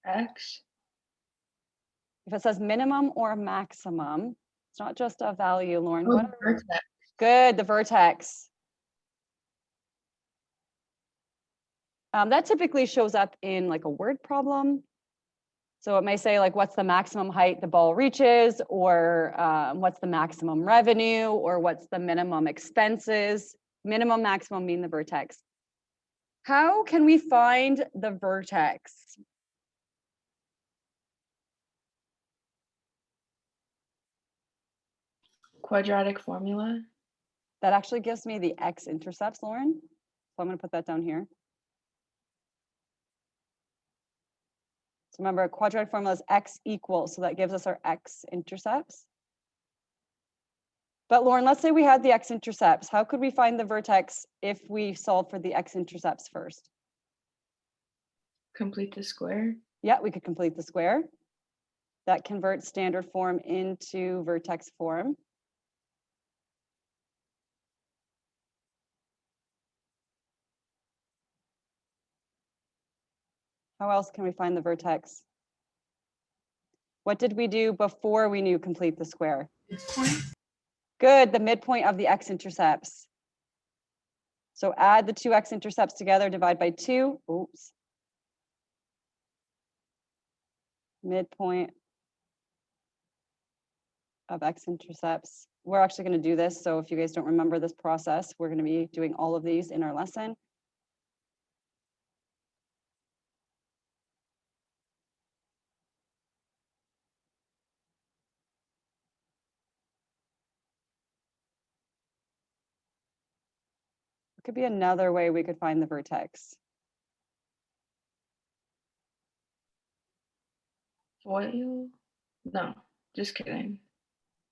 X. If it says minimum or maximum, it's not just a value, Lauren. Oh, What the are, vertex. good, the vertex. That typically shows up in like a word problem. So it may say like, what's the maximum height the ball reaches, or what's the maximum revenue, or what's the minimum expenses. Minimum, maximum mean the vertex. How can we find the vertex? Quadratic formula. That actually gives me the x-intercepts, Lauren. So I'm going to put that down here. So remember, a quadratic formula is x equals, so that gives us our x-intercepts. But Lauren, let's say we had the x-intercepts. How could we find the vertex if we solve for the x-intercepts first? Complete the square. Yeah, we could complete the square. That converts standard form into vertex form. How else can we find the vertex? What did we do before we knew complete the square? Midpoint. Good, the midpoint of the x-intercepts. So add the two x-intercepts together, divide by 2. Oops. Midpoint of x-intercepts. We're actually going to do this. So if you guys don't remember this process, we're going to be doing all of these in our lesson. It could be another way we could find the vertex. Foil. No, just kidding.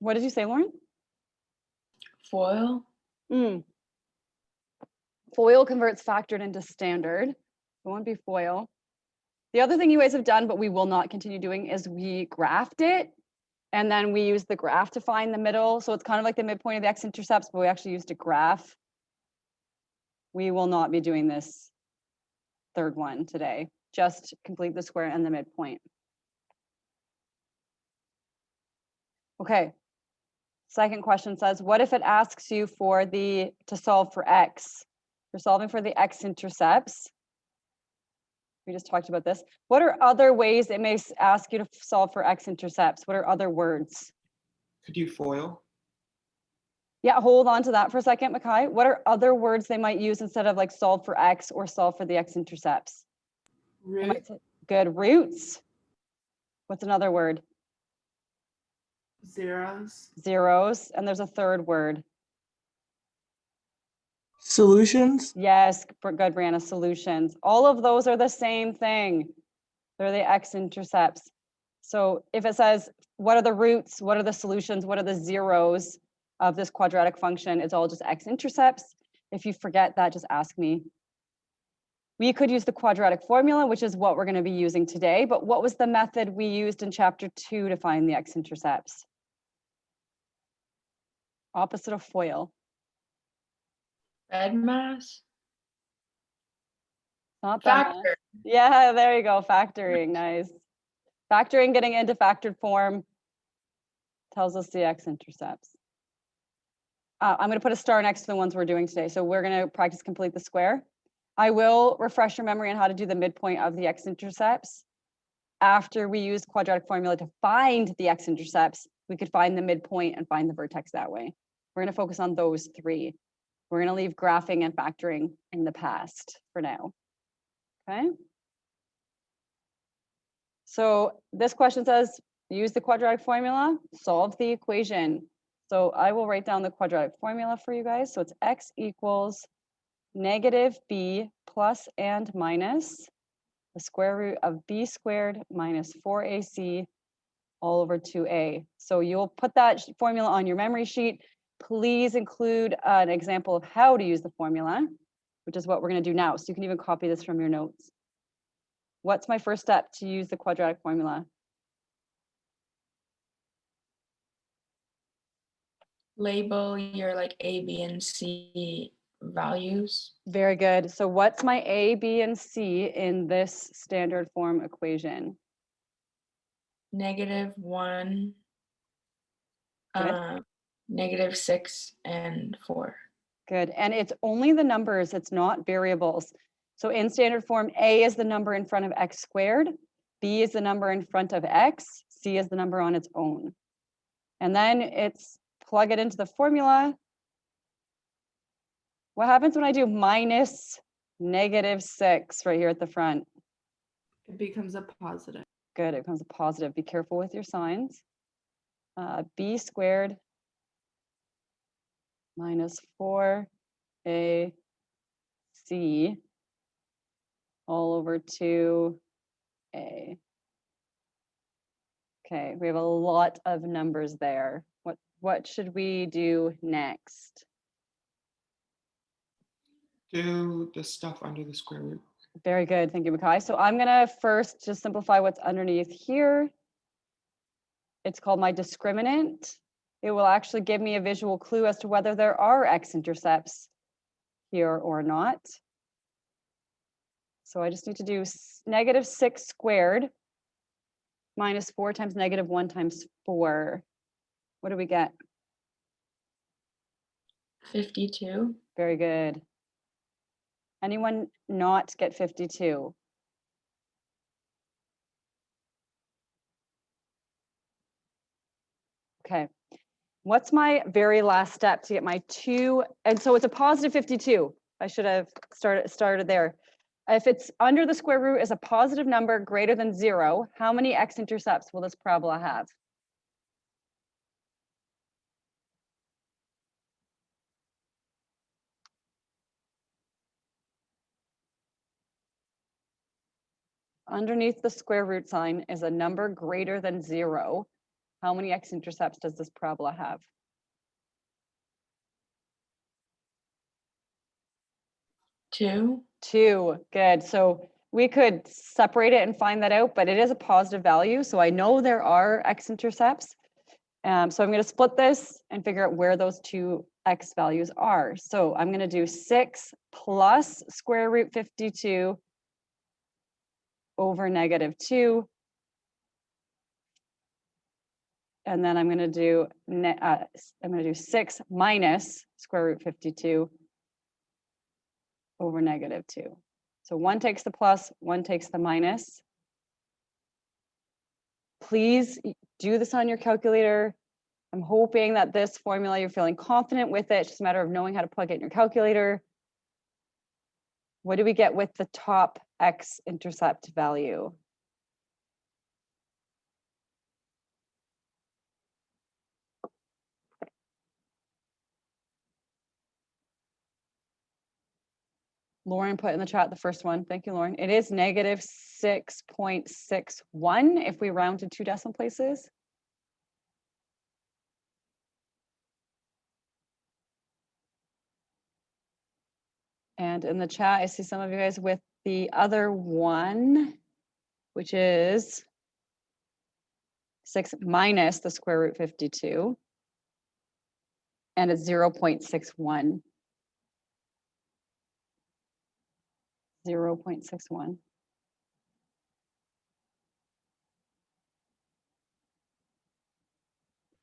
What did you say, Lauren? Foil. Foil converts factored into standard. It won't be foil. The other thing you guys have done, but we will not continue doing, is we graphed it. And then we use the graph to find the middle. So it's kind of like the midpoint of the x-intercepts, but we actually used a graph. We will not be doing this third one today. Just complete the square and the midpoint. Okay. Second question says, what if it asks you to solve for x? You're solving for the x-intercepts. We just talked about this. What are other ways it may ask you to solve for x-intercepts? What are other words? Could you foil? Yeah, hold on to that for a second, Makai. What are other words they might use instead of like solve for x or solve for the x-intercepts? Root. Good, roots. What's another word? Zeros. Zeros. And there's a third word. Solutions. Yes, good, Brianna, solutions. All of those are the same thing. They're the x-intercepts. So if it says, what are the roots? What are the solutions? What are the zeros of this quadratic function? It's all just x-intercepts. If you forget that, just ask me. We could use the quadratic formula, which is what we're going to be using today. But what was the method we used in chapter 2 to find the x-intercepts? Opposite of FOIL. BEDMAS. Not Factor. Yeah, there you go. Factoring. Nice. Factoring, getting into factored form tells us the x-intercepts. I'm going to put a star next to the ones we're doing today. So we're going to practice complete the square. I will refresh your memory on how to do the midpoint of the x-intercepts. After we use quadratic formula to find the x-intercepts, we could find the midpoint and find the vertex that way. We're going to focus on those three. We're going to leave graphing and factoring in the past for now. Okay. So this question says, use the quadratic formula, solve the equation. So I will write down the quadratic formula for you guys. So it's x equals negative b plus and minus the square root of b squared minus 4ac all over 2a. So you'll put that formula on your memory sheet. Please include an example of how to use the formula, which is what we're going to do now. So you can even copy this from your notes. What's my first step to use the quadratic formula? Label your like A, B, and C values. Very good. So what's my A, B, and C in this standard form equation? -1, Good. -6, and 4. Good. And it's only the numbers, it's not variables. So in standard form, A is the number in front of x squared, B is the number in front of x, C is the number on its own. And then it's plug it into the formula. What happens when I do minus -6 right here at the front? It becomes a positive. Good, it becomes a positive. Be careful with your signs. B squared minus 4AC all over 2A. Okay, we have a lot of numbers there. What should we do next? Do the stuff under the square root. Very good, thank you, Makai. So I'm gonna first just simplify what's underneath here. It's called my discriminant. It will actually give me a visual clue as to whether there are x-intercepts here or not. So I just need to do -6 squared minus 4 times -1 times 4. What do we get? 52. Very good. Anyone not get 52? Okay. What's my very last step to get my 2? And so it's a positive 52. I should have started there. If it's under the square root is a positive number greater than 0, how many x-intercepts will this parabola have? Underneath the square root sign is a number greater than 0. How many x-intercepts does this parabola have? 2. 2, good. So we could separate it and find that out, but it is a positive value. So I know there are x-intercepts. So I'm going to split this and figure out where those two x values are. So I'm going to do 6 plus square root 52 over -2. And then I'm going to do 6 minus square root 52 over -2. So one takes the plus, one takes the minus. Please do this on your calculator. I'm hoping that this formula, you're feeling confident with it. It's just a matter of knowing how to plug it in your calculator. What do we get with the top x-intercept value? Lauren put in the chat the first one. Thank you, Lauren. It is -6.61 if we round to 2 decimal places. And in the chat, I see some of you guys with the other one, which is 6 minus the square root 52. And it's 0.61. 0.61.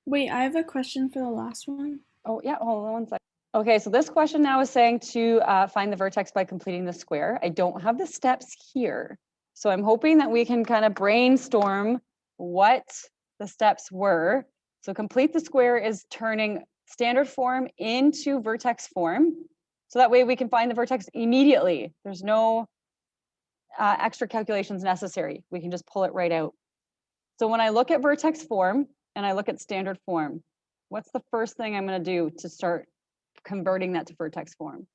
Wait, I have a question for the last one. Oh, yeah, hold on one second. Okay, so this question now is saying to find the vertex by completing the square. I don't have the steps here. So I'm hoping that we can kind of brainstorm what the steps were. So complete the square is turning standard form into vertex form. So that way we can find the vertex immediately. There's no extra calculations necessary. We can just pull it right out. So when I look at vertex form and I look at standard form, what's the first thing I'm going to do to start converting that to vertex form?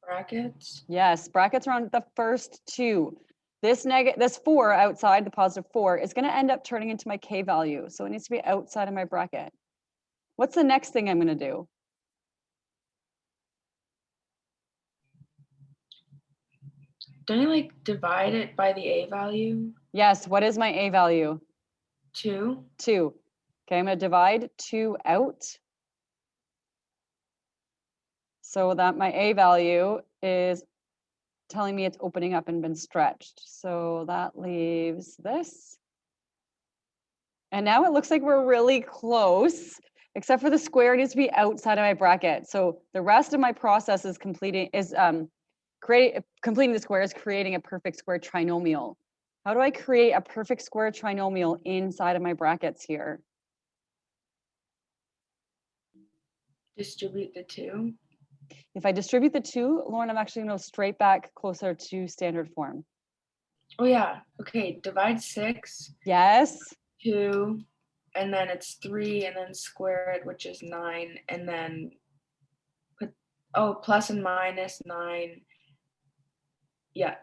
Brackets. Yes, brackets are on the first two. This 4 outside, the positive 4, is going to end up turning into my k value. So it needs to be outside of my bracket. What's the next thing I'm going to do? Don't you like divide it by the a value? Yes, what is my a value? 2. 2. Okay, I'm going to divide 2 out. So that my a value is telling me it's opening up and been stretched. So that leaves this. And now it looks like we're really close, except for the square needs to be outside of my bracket. So the rest of my process is completing the square is creating a perfect square trinomial. How do I create a perfect square trinomial inside of my brackets here? Distribute the 2. If I distribute the 2, Lauren, I'm actually going to go straight back closer to standard form. Oh yeah. Okay. Divide 6, Yes. 2, and then it's 3, and then square it, which is 9, and then put plus and minus 9. Yeah.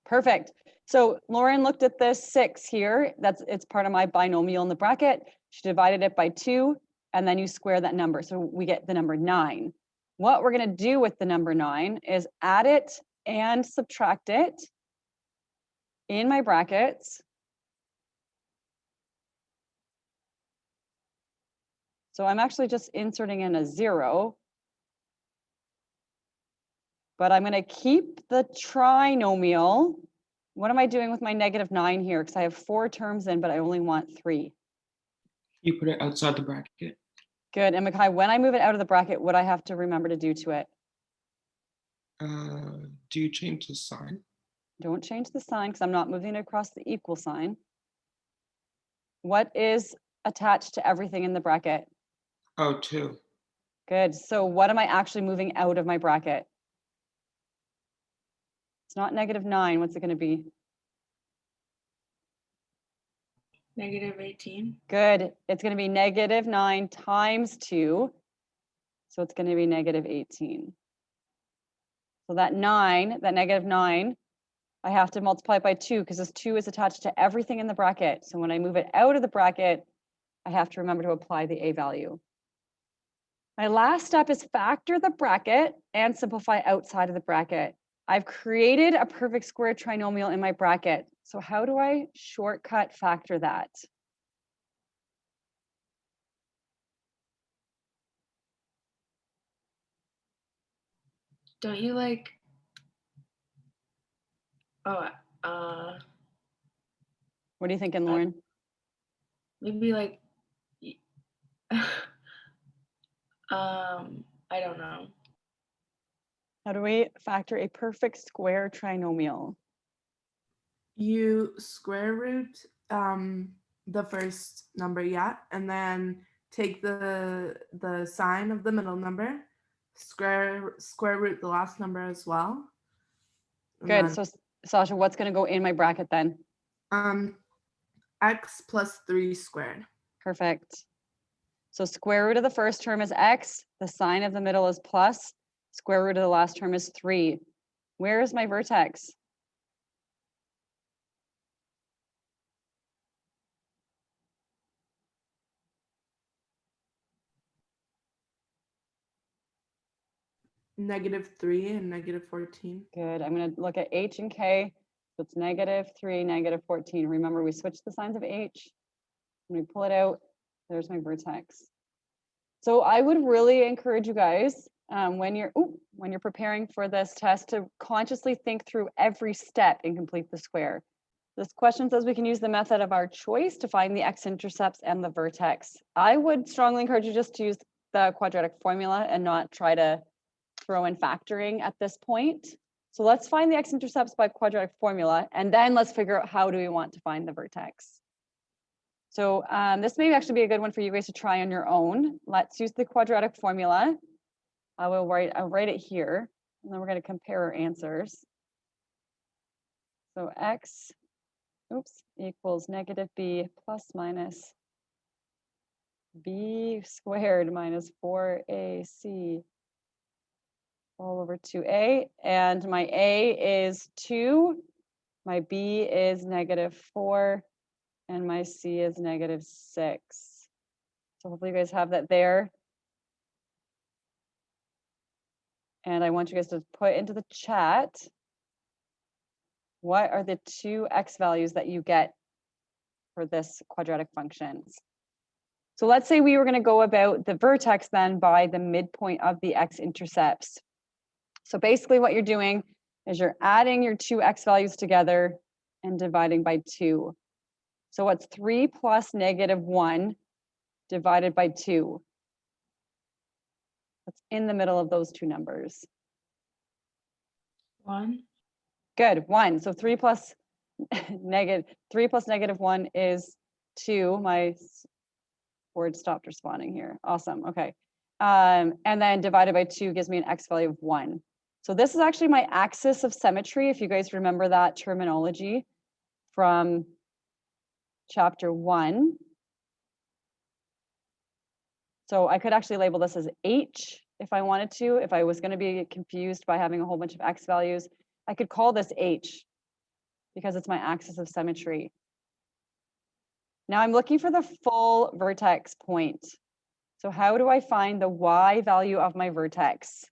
Perfect. So Lauren looked at this 6 here. It's part of my binomial in the bracket. She divided it by 2, and then you square that number. So we get the number 9. What we're going to do with the number 9 is add it and subtract it in my brackets. So I'm actually just inserting in a 0. But I'm going to keep the trinomial. What am I doing with my -9 here? Because I have 4 terms in, but I only want 3. You put it outside the bracket. Good. And Mikhail, when I move it out of the bracket, what do I have to remember to do to it? Do you change the sign? Don't change the sign because I'm not moving it across the equal sign. What is attached to everything in the bracket? Oh, 2. Good. So what am I actually moving out of my bracket? It's not -9. What's it going to be? -18. Good. It's going to be -9 times 2. So it's going to be -18. So that -9, I have to multiply it by 2 because this 2 is attached to everything in the bracket. So when I move it out of the bracket, I have to remember to apply the A value. My last step is factor the bracket and simplify outside of the bracket. I've created a perfect square trinomial in my bracket. So how do I shortcut factor that? Don't you like? What are you thinking, Lauren? Maybe like. I don't know. How do we factor a perfect square trinomial? You square root the first number, yeah, and then take the sign of the middle number, square root the last number as well. Good. So Sasha, what's going to go in my bracket then? X plus 3 squared. Perfect. So square root of the first term is x, the sign of the middle is plus, square root of the last term is 3. Where is my vertex? -3 and -14. Good. I'm going to look at h and k. So it's -3, -14. Remember, we switched the signs of h. When we pull it out, there's my vertex. So I would really encourage you guys when you're preparing for this test to consciously think through every step and complete the square. This question says we can use the method of our choice to find the x-intercepts and the vertex. I would strongly encourage you just to use the quadratic formula and not try to throw in factoring at this point. So let's find the x-intercepts by quadratic formula, and then let's figure out how do we want to find the vertex. So this may actually be a good one for you guys to try on your own. Let's use the quadratic formula. I'll write it here, and then we're going to compare our answers. So x, equals -b plus minus b squared minus 4ac all over 2a. And my a is 2, my b is -4, and my c is -6. So hopefully you guys have that there. And I want you guys to put into the chat, what are the 2 x values that you get for this quadratic functions? So let's say we were going to go about the vertex then by the midpoint of the x-intercepts. So basically what you're doing is you're adding your two x values together and dividing by 2. So what's 3 plus -1 divided by 2? That's in the middle of those two numbers. 1. Good, 1. So 3 plus -1 is 2. My board stopped responding here. Awesome. Okay. And then divided by 2 gives me an x value of 1. So this is actually my axis of symmetry, if you guys remember that terminology from chapter 1. So I could actually label this as H if I wanted to. If I was going to be confused by having a whole bunch of x values, I could call this H because it's my axis of symmetry. Now I'm looking for the full vertex point. So how do I find the y value of my vertex?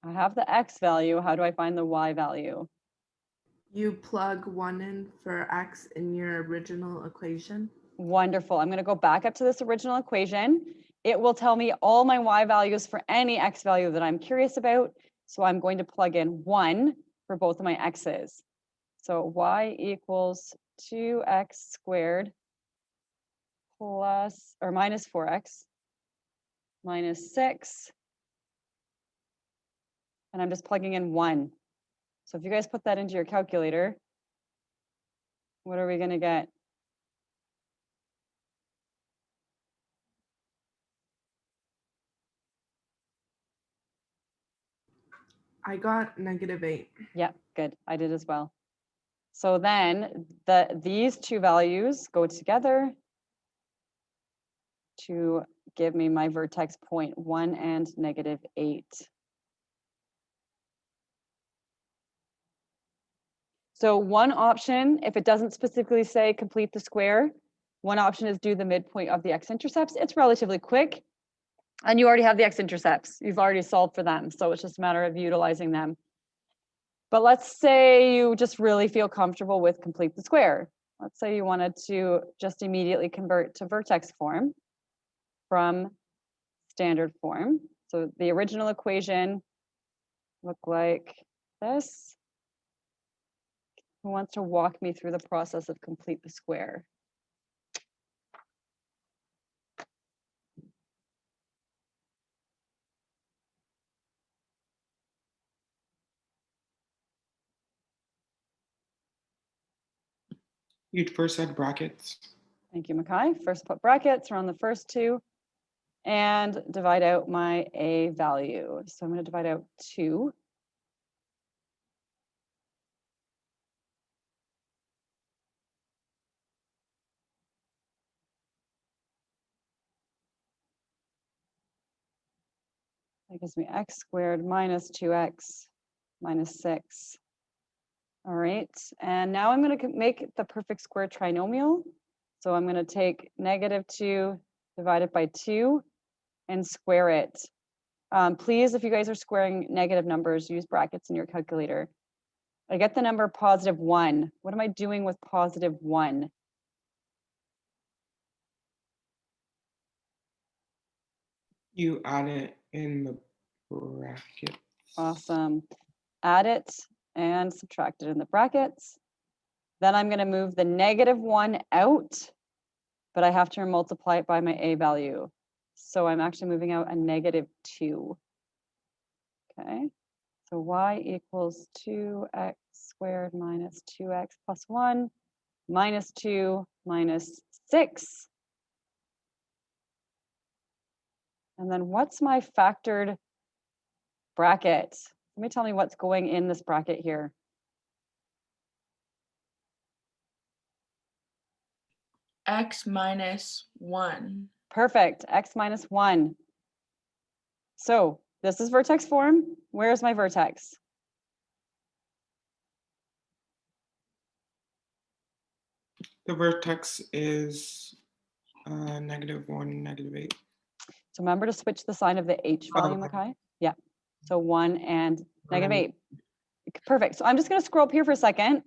I have the x value. How do I find the y value? You plug 1 in for x in your original equation. Wonderful. I'm going to go back up to this original equation. It will tell me all my y values for any x value that I'm curious about. So I'm going to plug in 1 for both of my x's. So y equals 2x squared plus or minus 4x minus 6. And I'm just plugging in 1. So if you guys put that into your calculator, what are we going to get? I got -8. Yeah, good. I did as well. So then these two values go together to give me my vertex point 1 and -8. So one option, if it doesn't specifically say complete the square, one option is do the midpoint of the x-intercepts. It's relatively quick. And you already have the x-intercepts. You've already solved for them. So it's just a matter of utilizing them. But let's say you just really feel comfortable with complete the square. Let's say you wanted to just immediately convert to vertex form from standard form. So the original equation looked like this. Who wants to walk me through the process of complete the square? You'd first add brackets. Thank you, Makai. First put brackets around the first two and divide out my a value. So I'm going to divide out 2. That gives me x squared minus 2x minus 6. All right, and now I'm going to make the perfect square trinomial. So I'm going to take -2 divided by 2 and square it. Please, if you guys are squaring negative numbers, use brackets in your calculator. I get the number +1. What am I doing with +1? You add it in the bracket. Awesome. Add it and subtract it in the brackets. Then I'm going to move the -1 out, but I have to multiply it by my a value. So I'm actually moving out a -2. Okay. So y equals 2x squared minus 2x plus 1 minus 2 minus 6. And then what's my factored bracket? Let me tell me what's going in this bracket here. X minus 1. Perfect, x minus 1. So this is vertex form. Where's my vertex? The vertex is -1, -8. So remember to switch the sign of the H value, Okay. Makai? Yeah. So 1 and -8. Perfect. So I'm just going to scroll up here for a second.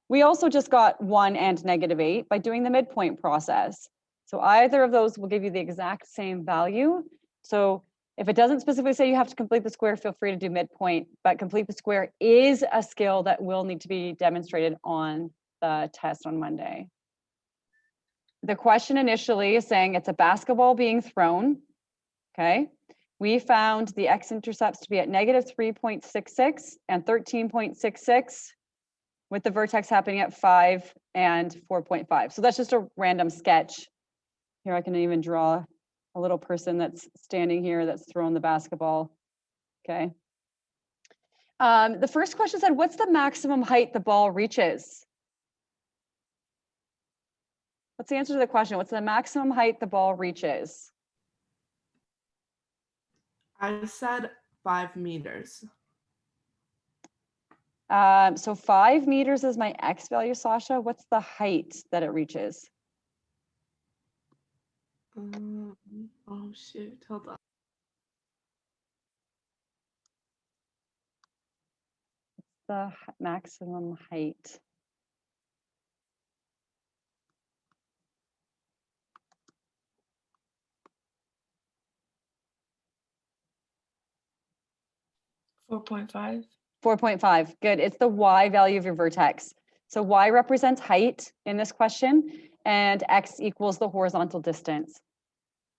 We also just got 1 and -8 by doing the midpoint process. So either of those will give you the exact same value. So If it doesn't specifically say you have to complete the square, feel free to do midpoint, but complete the square is a skill that will need to be demonstrated on the test on Monday. The question initially is saying it's a basketball being thrown, okay? We found the x-intercepts to be at -3.66 and 13.66 with the vertex happening at 5 and 4.5. So that's just a random sketch. Here I can even draw a little person that's standing here that's throwing the basketball, okay? The first question said, what's the maximum height the ball reaches? What's the answer to the question? What's the maximum height the ball reaches? I said 5 meters. So 5 meters is my X value, Sasha. What's the height that it reaches? Oh shoot, hold on. The maximum height. Four 4.5. 4.5, good. It's the Y value of your vertex. So Y represents height in this question, and X equals the horizontal distance.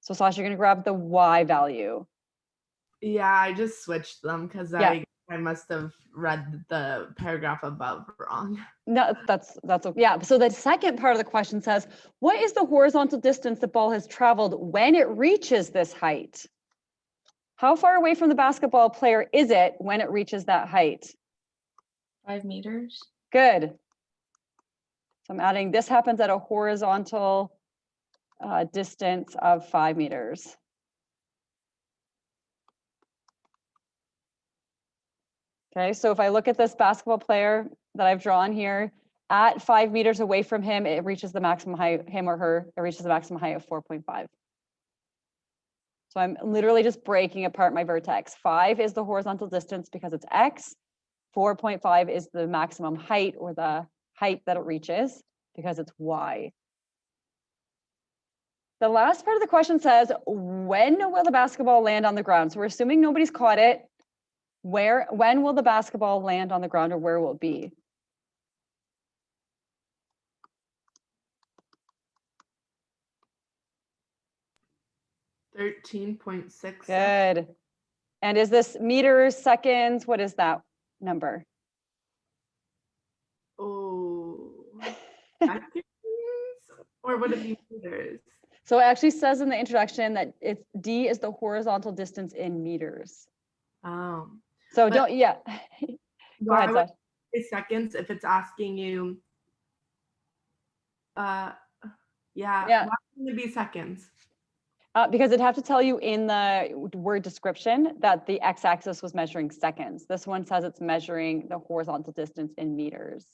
So Sasha, you're gonna grab the Y value. Yeah, I just switched them because Yeah. I must have read the paragraph above wrong. No, that's okay. Yeah. So the second part of the question says, what is the horizontal distance the ball has traveled when it reaches this height? How far away from the basketball player is it when it reaches that height? 5 meters. Good. So I'm adding, this happens at a horizontal distance of 5 meters. Okay, so if I look at this basketball player that I've drawn here, at 5 meters away from him, it reaches the maximum height, him or her, it reaches the maximum height of 4.5. So I'm literally just breaking apart my vertex. 5 is the horizontal distance because it's X. 4.5 is the maximum height or the height that it reaches because it's Y. The last part of the question says, when will the basketball land on the ground? So we're assuming nobody's caught it. When will the basketball land on the ground, or where will it be? $13.6. Good. And is this meters, seconds? What is that number? Oh, seconds? Or would it be meters? So it actually says in the introduction that it's D is the horizontal distance in meters. So But- don't, yeah. Go Why ahead, would Sasha. it say seconds if it's asking you? Yeah. Yeah. Why wouldn't it be seconds? Because it'd have to tell you in the word description that the x-axis was measuring seconds. This one says it's measuring the horizontal distance in meters.